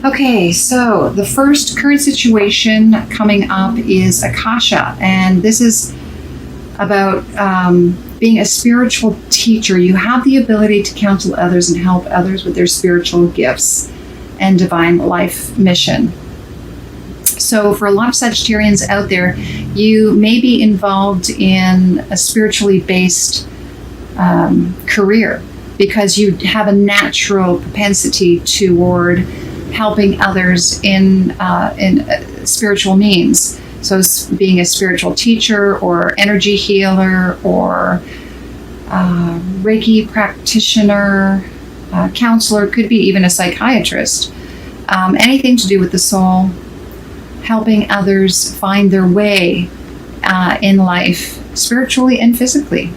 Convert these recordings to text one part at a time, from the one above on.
Okay, so the first current situation coming up is Akasha, and this is about being a spiritual teacher. You have the ability to counsel others and help others with their spiritual gifts and divine life mission. So for a lot of Sagittarians out there, you may be involved in a spiritually based career because you have a natural propensity toward helping others in spiritual means. So being a spiritual teacher or energy healer or Reiki practitioner, counselor, could be even a psychiatrist. Anything to do with the soul, helping others find their way in life, spiritually and physically.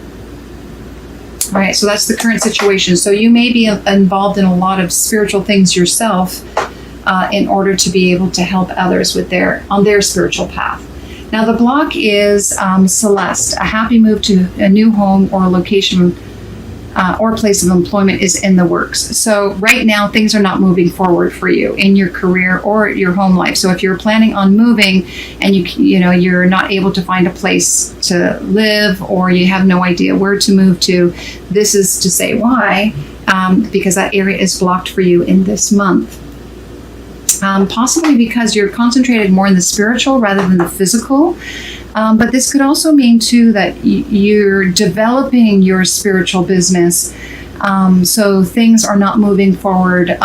All right, so that's the current situation. So you may be involved in a lot of spiritual things yourself in order to be able to help others with on their spiritual path. Now the block is Celeste. A happy move to a new home or location or place of employment is in the works. So right now things are not moving forward for you in your career or your home life. So if you're planning on moving and you're not able to find a place to live, or you have no idea where to move to, this is to say why, because that area is blocked for you in this month. Possibly because you're concentrated more in the spiritual rather than the physical. But this could also mean, too, that you're developing your spiritual business. So things are not moving forward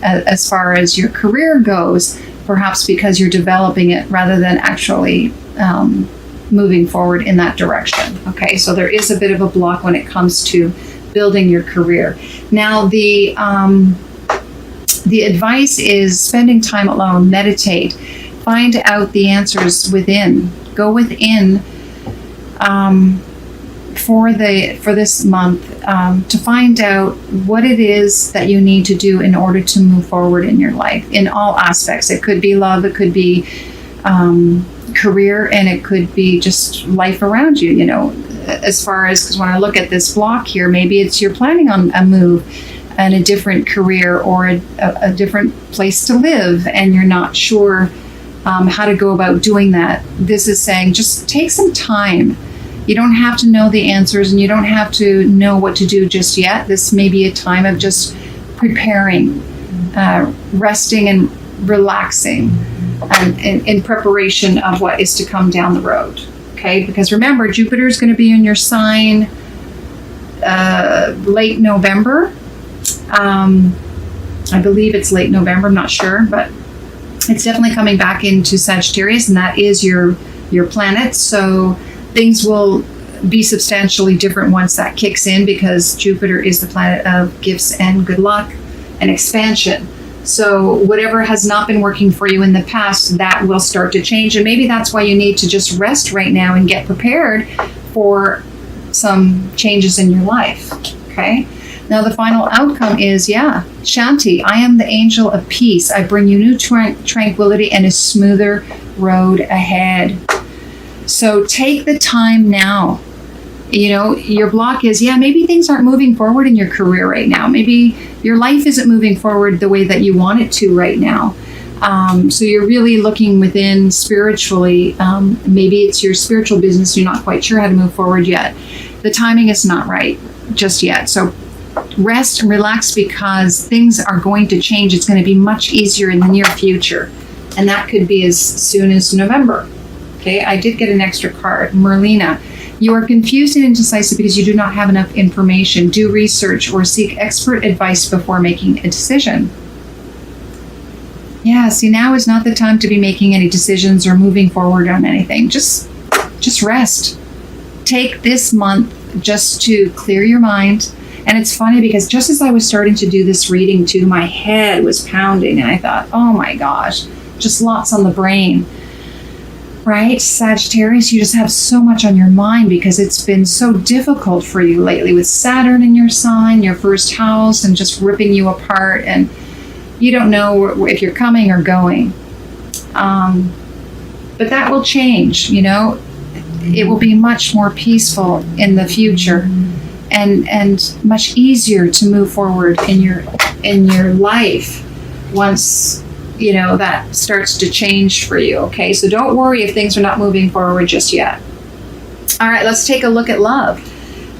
as far as your career goes, perhaps because you're developing it rather than actually moving forward in that direction. Okay, so there is a bit of a block when it comes to building your career. Now, the advice is spending time alone, meditate, find out the answers within. Go within for this month to find out what it is that you need to do in order to move forward in your life in all aspects. It could be love, it could be career, and it could be just life around you, as far as, because when I look at this block here, maybe it's you're planning on a move and a different career or a different place to live, and you're not sure how to go about doing that. This is saying just take some time. You don't have to know the answers, and you don't have to know what to do just yet. This may be a time of just preparing, resting and relaxing in preparation of what is to come down the road. Okay, because remember, Jupiter is going to be in your sign late November. I believe it's late November, I'm not sure, but it's definitely coming back into Sagittarius, and that is your planet. So things will be substantially different once that kicks in, because Jupiter is the planet of gifts and good luck and expansion. So whatever has not been working for you in the past, that will start to change. And maybe that's why you need to just rest right now and get prepared for some changes in your life. Okay. Now the final outcome is, Shanti, I am the angel of peace. I bring you new tranquility and a smoother road ahead. So take the time now. Your block is, maybe things aren't moving forward in your career right now. Maybe your life isn't moving forward the way that you want it to right now. So you're really looking within spiritually. Maybe it's your spiritual business. You're not quite sure how to move forward yet. The timing is not right just yet. So rest and relax, because things are going to change. It's going to be much easier in the near future. And that could be as soon as November. Okay, I did get an extra card. Merlina, you are confused and indecisive because you do not have enough information. Do research or seek expert advice before making a decision. Yeah, see, now is not the time to be making any decisions or moving forward on anything. Just rest. Take this month just to clear your mind. And it's funny because just as I was starting to do this reading too, my head was pounding, and I thought, oh my gosh, just lots on the brain. Right? Sagittarius, you just have so much on your mind because it's been so difficult for you lately with Saturn in your sign, your first house, and just ripping you apart, and you don't know if you're coming or going. But that will change, It will be much more peaceful in the future. And much easier to move forward in your life once, that starts to change for you. Okay, so don't worry if things are not moving forward just yet. All right, let's take a look at love.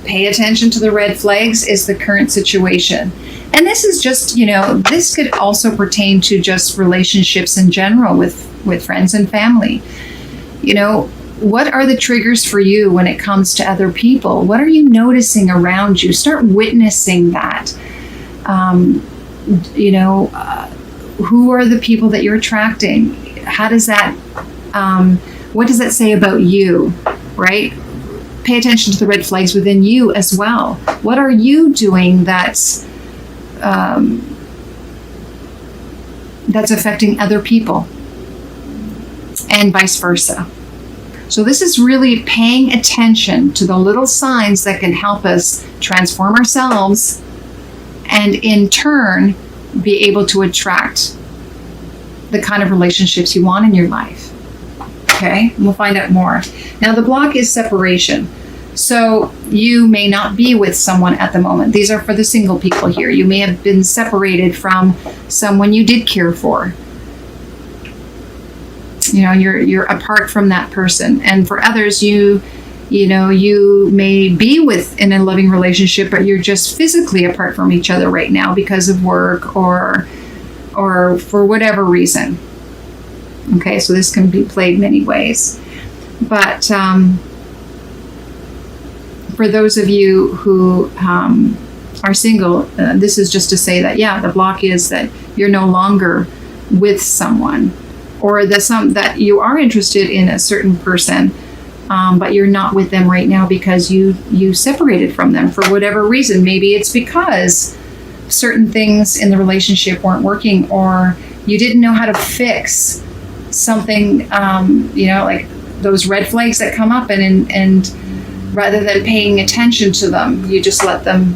Pay attention to the red flags is the current situation. And this is just, this could also pertain to just relationships in general with friends and family. What are the triggers for you when it comes to other people? What are you noticing around you? Start witnessing that. Who are the people that you're attracting? How does that, what does that say about you, right? Pay attention to the red flags within you as well. What are you doing that's affecting other people? And vice versa. So this is really paying attention to the little signs that can help us transform ourselves and in turn be able to attract the kind of relationships you want in your life. Okay, and we'll find out more. Now the block is separation. So you may not be with someone at the moment. These are for the single people here. You may have been separated from someone you did care for. You're apart from that person. And for others, you may be in a loving relationship, but you're just physically apart from each other right now because of work or for whatever reason. Okay, so this can be played many ways. But for those of you who are single, this is just to say that, the block is that you're no longer with someone, or that you are interested in a certain person, but you're not with them right now because you separated from them for whatever reason. Maybe it's because certain things in the relationship weren't working, or you didn't know how to fix something, like those red flags that come up, and rather than paying attention to them, you just let them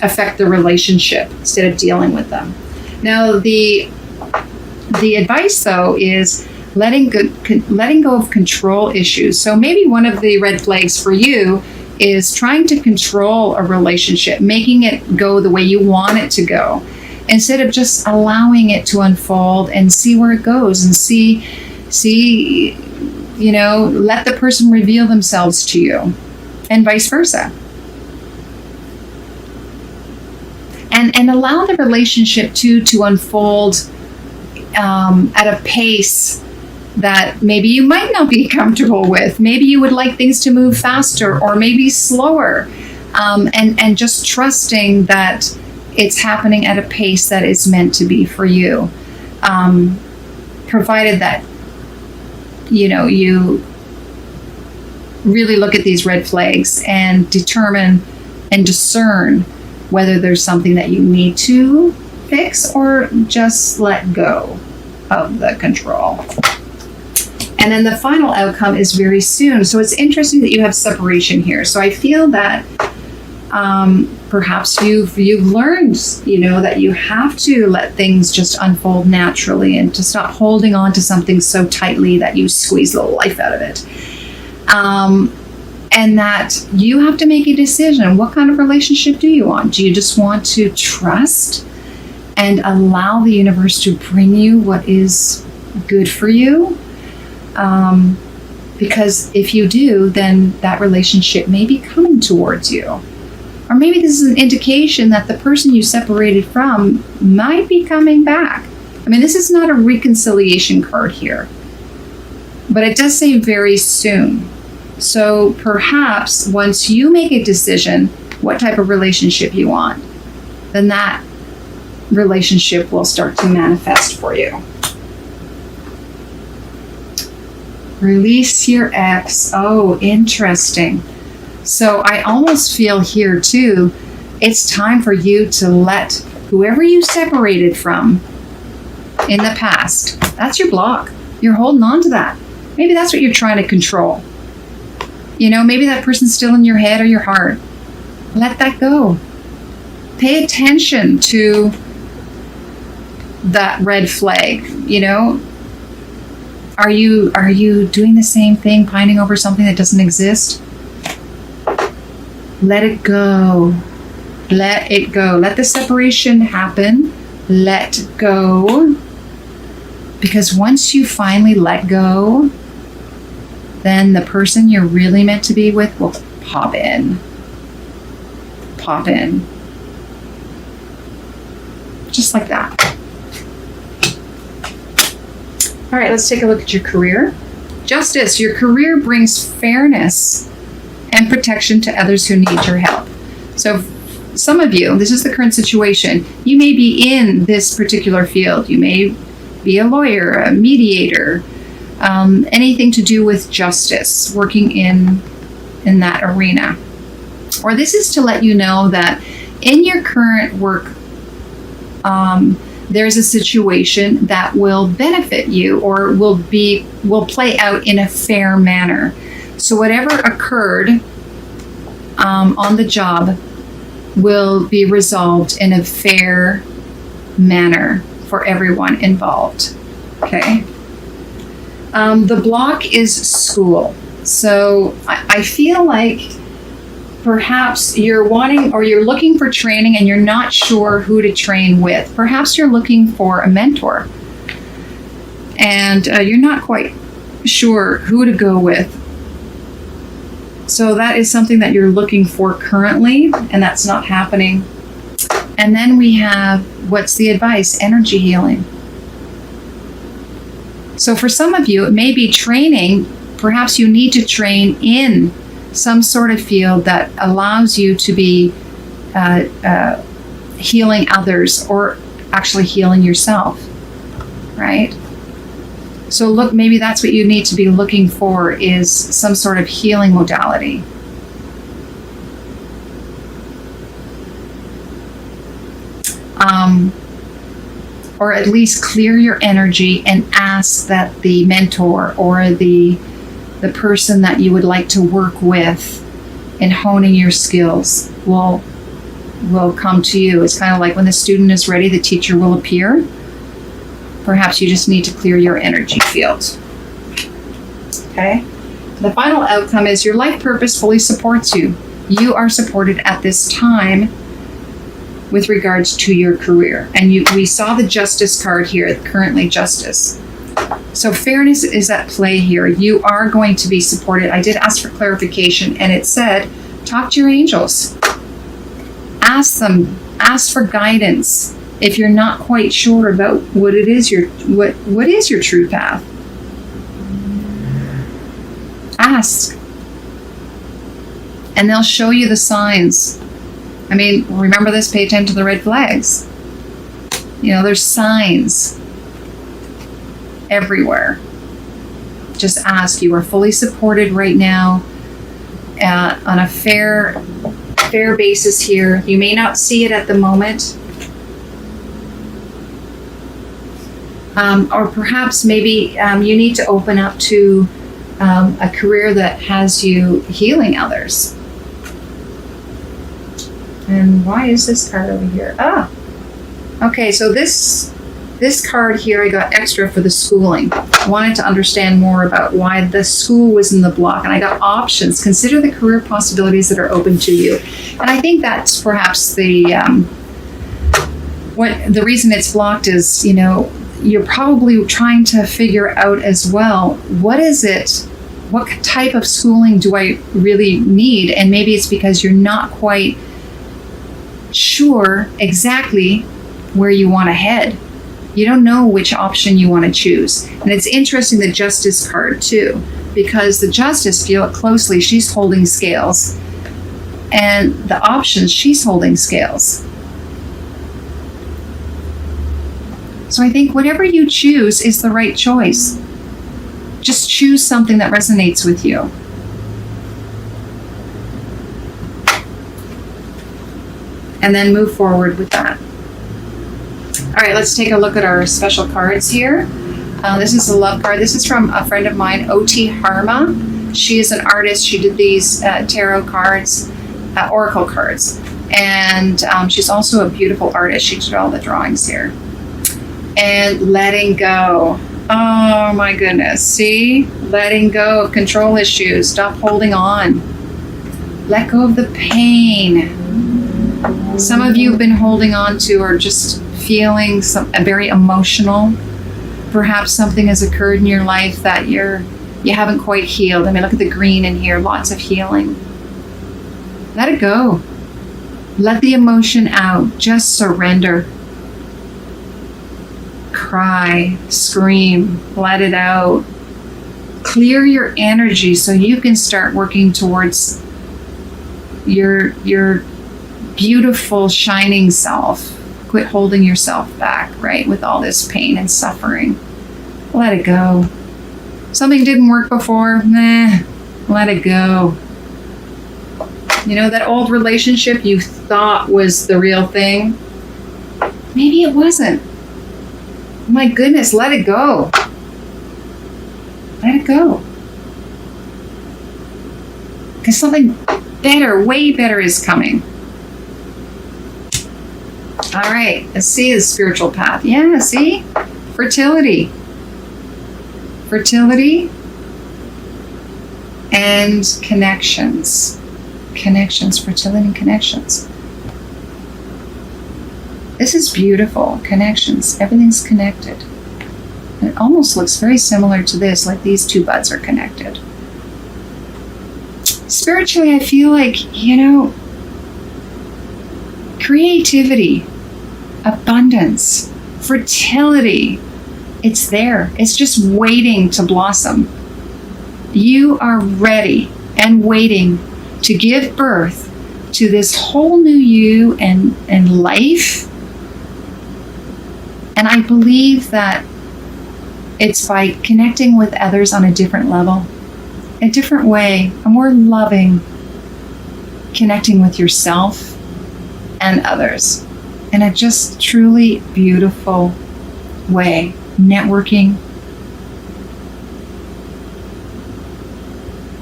affect the relationship instead of dealing with them. Now, the advice, though, is letting go of control issues. So maybe one of the red flags for you is trying to control a relationship, making it go the way you want it to go, instead of just allowing it to unfold and see where it goes, and see, let the person reveal themselves to you, and vice versa. And allow the relationship to unfold at a pace that maybe you might not be comfortable with. Maybe you would like things to move faster or maybe slower, and just trusting that it's happening at a pace that is meant to be for you, provided that you really look at these red flags and determine and discern whether there's something that you need to fix or just let go of the control. And then the final outcome is very soon. So it's interesting that you have separation here. So I feel that perhaps you've learned, that you have to let things just unfold naturally, and to stop holding on to something so tightly that you squeeze the life out of it. And that you have to make a decision. What kind of relationship do you want? Do you just want to trust and allow the universe to bring you what is good for you? Because if you do, then that relationship may be coming towards you. Or maybe this is an indication that the person you separated from might be coming back. I mean, this is not a reconciliation card here, but it does say very soon. So perhaps once you make a decision what type of relationship you want, then that relationship will start to manifest for you. Release your ex. Oh, interesting. So I almost feel here too, it's time for you to let whoever you separated from in the past, that's your block. You're holding on to that. Maybe that's what you're trying to control. Maybe that person's still in your head or your heart. Let that go. Pay attention to that red flag. Are you doing the same thing, pining over something that doesn't exist? Let it go. Let it go. Let the separation happen. let go. Because once you finally let go, then the person you're really meant to be with will pop in. Pop in. Just like that. All right, let's take a look at your career. Justice, your career brings fairness and protection to others who need your help. So some of you, this is the current situation. You may be in this particular field. You may be a lawyer, a mediator, anything to do with justice, working in that arena. Or this is to let you know that in your current work, there's a situation that will benefit you or will play out in a fair manner. So whatever occurred on the job will be resolved in a fair manner for everyone involved. Okay. The block is school. So I feel like perhaps you're wanting or you're looking for training and you're not sure who to train with. Perhaps you're looking for a mentor and you're not quite sure who to go with. So that is something that you're looking for currently, and that's not happening. And then we have, what's the advice? Energy healing. So for some of you, it may be training. Perhaps you need to train in some sort of field that allows you to be healing others or actually healing yourself, right? So look, maybe that's what you need to be looking for, is some sort of healing modality. Or at least clear your energy and ask that the mentor or the person that you would like to work with in honing your skills will come to you. It's kind of like when the student is ready, the teacher will appear. Perhaps you just need to clear your energy field. Okay? The final outcome is your life purpose fully supports you. You are supported at this time with regards to your career. And we saw the justice card here, currently justice. So fairness is at play here. You are going to be supported. I did ask for clarification, and it said, talk to your angels. Ask them, ask for guidance. If you're not quite sure about what it is what is your true path, ask. And they'll show you the signs. I mean, remember this, pay attention to the red flags. You know, there's signs everywhere. Just ask. You are fully supported right now on a fair basis here. You may not see it at the moment. Or perhaps maybe you need to open up to a career that has you healing others. And why is this card over here? Okay, so this card here I got extra for the schooling. I wanted to understand more about why the school was in the block, and I got options. Consider the career possibilities that are open to you. And I think that's perhaps the reason it's blocked is, you know, you're probably trying to figure out as well, what is it? What type of schooling do I really need? And maybe it's because you're not quite sure exactly where you want to head. You don't know which option you want to choose. And it's interesting, the justice card too, because the justice, feel it closely, she's holding scales. And the options, she's holding scales. So I think whatever you choose is the right choice. Just choose something that resonates with you. And then move forward with that. All right, let's take a look at our special cards here. This is a love card. This is from a friend of mine, O.T. Harma. She is an artist. She did these tarot cards, oracle cards. And she's also a beautiful artist. She did all the drawings here. And letting go. Oh my goodness. See? Letting go of control issues. Stop holding on. Let go of the pain. Some of you have been holding on to or just feeling very emotional. Perhaps something has occurred in your life that you haven't quite healed. I mean, look at the green in here, lots of healing. Let it go. Let the emotion out. Just surrender. Cry, scream, let it out. Clear your energy so you can start working towards your beautiful, shining self. Quit holding yourself back, right, with all this pain and suffering. Let it go. Something didn't work before, let it go. You know, that old relationship you thought was the real thing, maybe it wasn't. My goodness, let it go. Let it go. Because something better, way better is coming. All right, let's see the spiritual path. Yeah, see? Fertility. Fertility and connections. Connections, fertility and connections. This is beautiful. Connections. Everything's connected. It almost looks very similar to this, like these two buds are connected. Spiritually, I feel like, creativity, abundance, fertility, it's there. It's just waiting to blossom. You are ready and waiting to give birth to this whole new you and life. And I believe that it's by connecting with others on a different level, a different way, a more loving, connecting with yourself and others in a just truly beautiful way. Networking.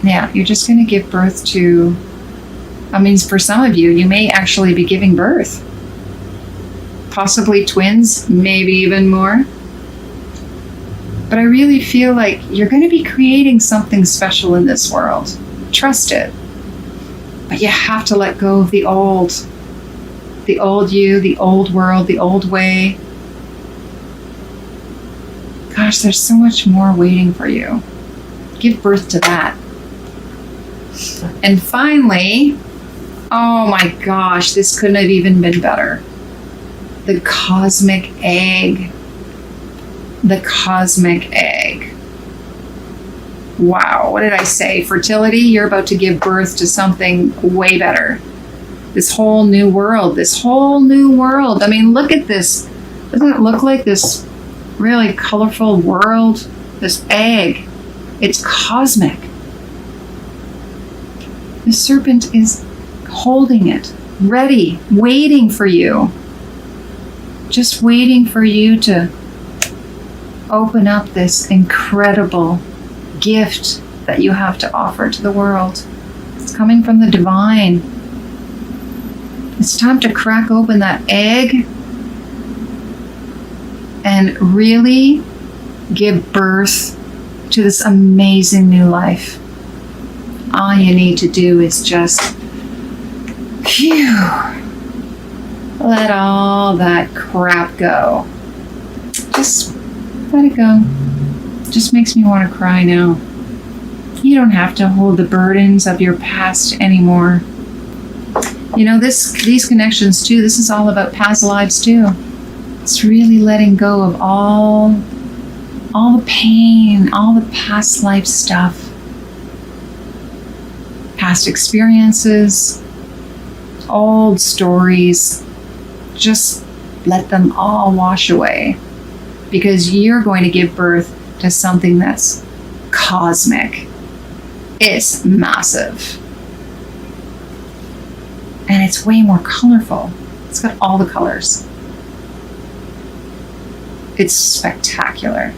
Yeah, you're just going to give birth to, for some of you, you may actually be giving birth. Possibly twins, maybe even more. But I really feel like you're going to be creating something special in this world. Trust it. But you have to let go of the old you, the old world, the old way. Gosh, there's so much more waiting for you. Give birth to that. And finally, oh my gosh, this couldn't have even been better. The cosmic egg. The cosmic egg. Wow, what did I say? Fertility, you're about to give birth to something way better. This whole new world, I mean, look at this. Doesn't it look like this really colorful world? This egg. It's cosmic. The serpent is holding it, ready, waiting for you. Just waiting for you to open up this incredible gift that you have to offer to the world. It's coming from the divine. It's time to crack open that egg and really give birth to this amazing new life. All you need to do is just let all that crap go. Just let it go. Just makes me want to cry now. You don't have to hold the burdens of your past anymore. These connections too, this is all about past lives too. It's really letting go of all the pain, all the past life stuff. Past experiences, old stories. Just let them all wash away. Because you're going to give birth to something that's cosmic. It's massive. And it's way more colorful. It's got all the colors. It's spectacular.